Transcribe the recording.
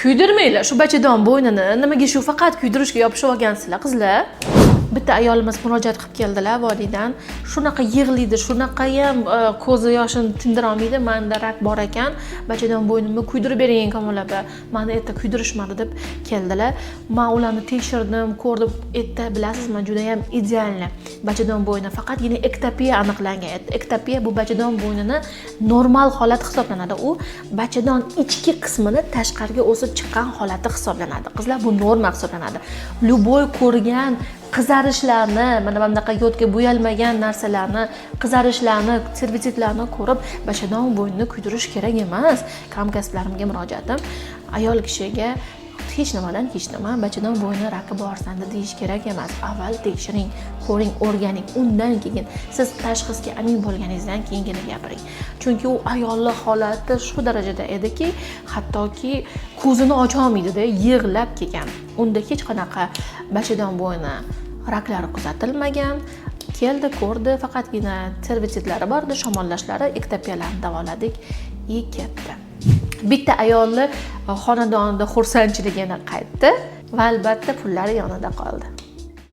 kuydirmanglar shu bachadon bo'ynini. Nimaga shu faqat kuydirishga yopishib olgansizlar qizlar? Bitta ayolimiz murojaat qilib keldilar vodidan. Shunaqa yig'laydi, shunaqa ham ko'zi yoshini tindira olmaydi. Menda rak bor ekan, bachadon bo'ynimni kuydirib bering kamolaba. Meni erta kuydirishmadi deb keldilar. Men ularni tekshirdim, ko'rdim. Erta bilasizmi, juda ham idealni bachadon bo'yni. Faqatgina ektopiya aniqlangan edi. Ektopiya bu bachadon bo'ynini normal holat hisoblanadi. U bachadon ichki qismini tashqariga o'sib chiqqan holati hisoblanadi. Qizlar, bu norma hisoblanadi. Luboy ko'rgan qizarishlarni, mana bunaqa yodga bo'yalmagan narsalarni, qizarishlarni, servititlarni ko'rib, bachadon bo'ynini kuydirish kerak emas. Hamkasblarimga murojaatim, ayol kishiga hech nimadan hech nima bachadon bo'yni raki borsanda deyish kerak emas. Avval tekshiring, ko'ring, o'rganing, undan keyin siz tashxisga amin bo'lganingizdan keyingina gapiring. Chunki u ayolning holati shu darajada ediki, hattoki ko'zini ocha olmaydi-da, yig'lab kelgan. Unda hech qanaqa bachadon bo'yni raklari kuzatilmagan. Keldi, ko'rdi, faqatgina servititlari bor edi, shamollashlari, ektopiyalarni davoladik, ketdi. Bitta ayolni xonadonida xursandchiligini qaytdi va albatta pullari yonida qoldi.